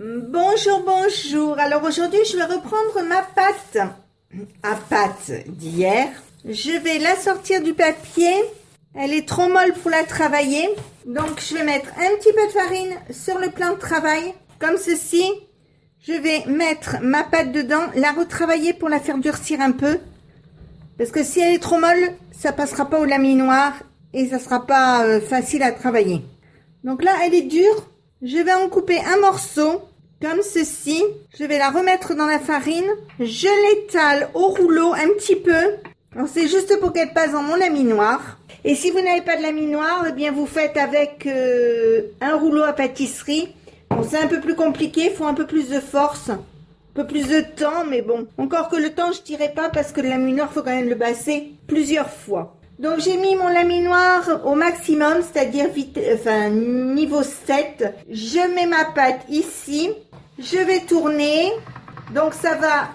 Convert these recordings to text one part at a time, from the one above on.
Bonjour, bonjour. Alors aujourd'hui, je vais reprendre ma pâte à pâte d'hier. Je vais la sortir du papier. Elle est trop molle pour la travailler. Donc, je vais mettre un petit peu de farine sur le plan de travail, comme ceci. Je vais mettre ma pâte dedans, la retravailler pour la faire durcir un peu. Parce que si elle est trop molle, ça passera pas au laminoir et ça sera pas facile à travailler. Donc là, elle est dure. Je vais en couper un morceau, comme ceci. Je vais la remettre dans la farine. Je l'étale au rouleau un petit peu. Alors c'est juste pour qu'elle passe dans mon laminoir. Et si vous n'avez pas de laminoir, eh bien vous faites avec un rouleau à pâtisserie. Bon, c'est un peu plus compliqué, il faut un peu plus de force, un peu plus de temps, mais bon. Encore que le temps, je dirais pas parce que le laminoir, il faut quand même le passer plusieurs fois. Donc j'ai mis mon laminoir au maximum, c'est-à-dire niveau 7. Je mets ma pâte ici. Je vais tourner. Donc ça va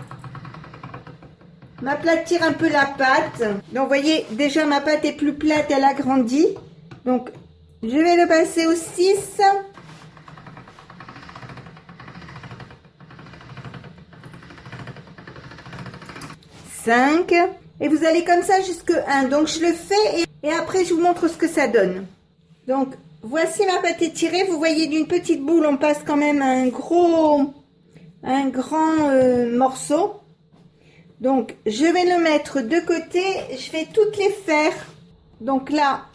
m'aplatir un peu la pâte. Donc vous voyez, déjà ma pâte est plus plate, elle a grandi. Donc je vais le passer au 6. 5. Et vous allez comme ça jusque 1. Donc je le fais et après je vous montre ce que ça donne. Donc voici ma pâte étirée. Vous voyez, d'une petite boule on passe quand même un grand morceau. Donc je vais le mettre de côté. Je vais toutes les faire. Donc là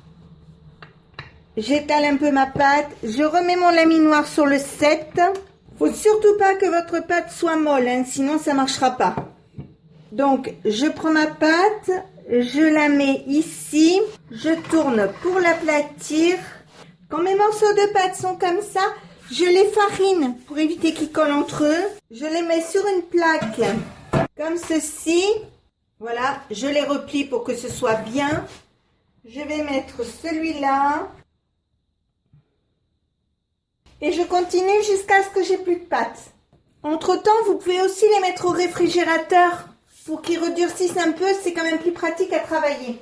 j'étale un peu ma pâte. Je remets mon laminoir sur le 7. Faut surtout pas que votre pâte soit molle, hein, sinon ça marchera pas. Donc, je prends ma pâte, je la mets ici, je tourne pour l'aplatir. Quand mes morceaux de pâte sont comme ça, je les farine pour éviter qu'ils collent entre eux. Je les mets sur une plaque comme ceci. Voilà, je les replie pour que ce soit bien. Je vais mettre celui-là. Et je continue jusqu'à ce que j'ai plus de pâte. Entre-temps, vous pouvez aussi les mettre au réfrigérateur. Pour qu'ils redurcissent un peu, c'est quand même plus pratique à travailler.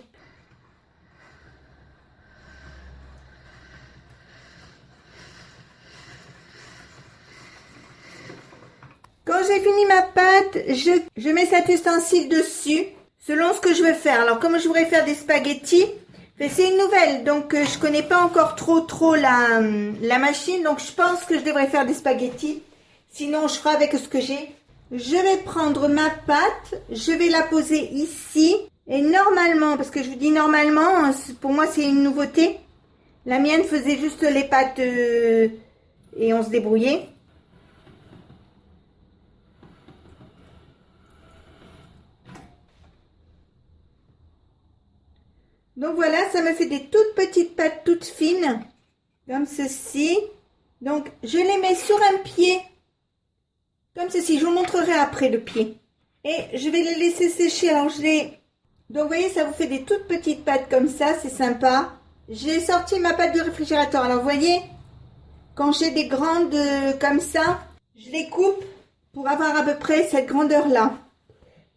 Quand j'ai fini ma pâte, je mets cet ustensile dessus, selon ce que je veux faire. Alors, comme je voudrais faire des spaghettis, c'est une nouvelle, donc je connais pas encore trop la machine, donc je pense que je devrais faire des spaghettis. Sinon, je ferai avec ce que j'ai. Je vais prendre ma pâte, je vais la poser ici. Et normalement, parce que je vous dis normalement, pour moi c'est une nouveauté. La mienne faisait juste les pâtes et on se débrouillait. Donc voilà, ça me fait des toutes petites pâtes toutes fines, comme ceci. Donc je les mets sur un pied. Comme ceci, je vous montrerai après le pied. Et je vais les laisser sécher. Alors donc vous voyez, ça vous fait des toutes petites pâtes comme ça, c'est sympa. J'ai sorti ma pâte du réfrigérateur. Alors vous voyez, quand j'ai des grandes comme ça, je les coupe pour avoir à peu près cette grandeur-là.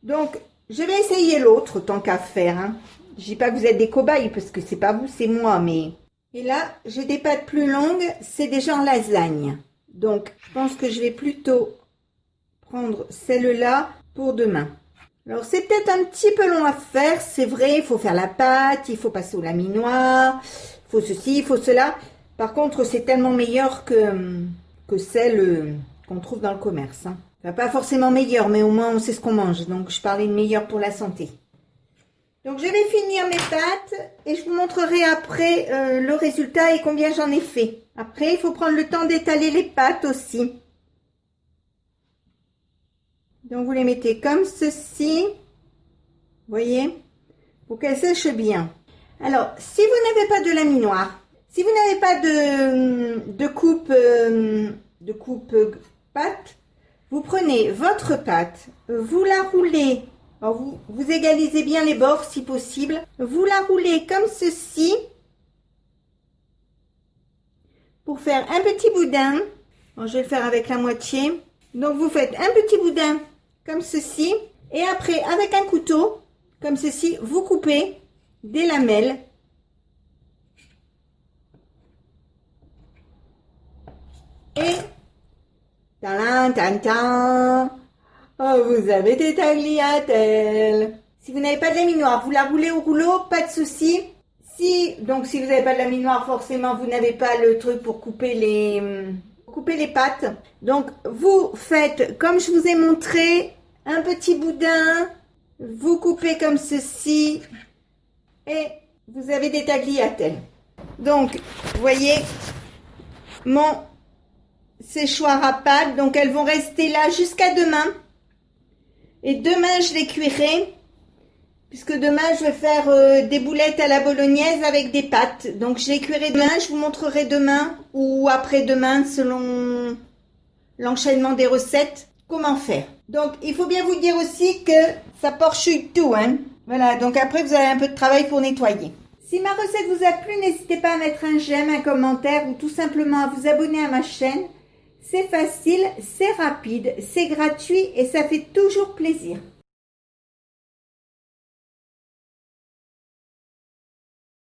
Donc je vais essayer l'autre tant qu'à faire. Hein. Je dis pas que vous êtes des cobayes parce que c'est pas vous, c'est moi. Mais et là, j'ai des pâtes plus longues, c'est des genres lasagne. Donc je pense que je vais plutôt prendre celle-là pour demain. Alors c'est peut-être un petit peu long à faire, c'est vrai, il faut faire la pâte, il faut passer au laminoir, il faut ceci, il faut cela. Par contre, c'est tellement meilleur que celle qu'on trouve dans le commerce. Hein. Enfin, pas forcément meilleur, mais au moins on sait ce qu'on mange. Donc je parlais de meilleur pour la santé. Donc je vais finir mes pâtes et je vous montrerai après le résultat et combien j'en ai fait. Après, il faut prendre le temps d'étaler les pâtes aussi. Donc, vous les mettez comme ceci, vous voyez, pour qu'elles sèchent bien. Alors, si vous n'avez pas de laminoir, si vous n'avez pas de coupe pâte, vous prenez votre pâte, vous la roulez, alors vous égalisez bien les bords si possible, vous la roulez comme ceci, pour faire un petit boudin. Bon, je vais le faire avec la moitié. Donc, vous faites un petit boudin comme ceci. Et après, avec un couteau, comme ceci, vous coupez des lamelles. Et Tan, tan, tan. Oh, vous avez des tagliatelles. Si vous n'avez pas de laminoir, vous la roulez au rouleau, pas de souci. Si vous n'avez pas de laminoir, forcément, vous n'avez pas le truc pour couper les pâtes. Donc, vous faites, comme je vous ai montré, un petit boudin. Vous coupez comme ceci. Et vous avez des tagliatelles. Donc, vous voyez, mon séchoir à pâtes. Donc, elles vont rester là jusqu'à demain. Et demain, je les cuirai. Puisque demain, je vais faire des boulettes à la bolognaise avec des pâtes. Donc, je les cuirai demain. Je vous montrerai demain ou après-demain, selon l'enchaînement des recettes, comment faire. Donc, il faut bien vous dire aussi que ça porchouille tout, hein. Voilà, donc après, vous avez un peu de travail pour nettoyer. Si ma recette vous a plu, n'hésitez pas à mettre un j'aime, un commentaire ou tout simplement à vous abonner à ma chaîne. C'est facile, c'est rapide, c'est gratuit et ça fait toujours plaisir.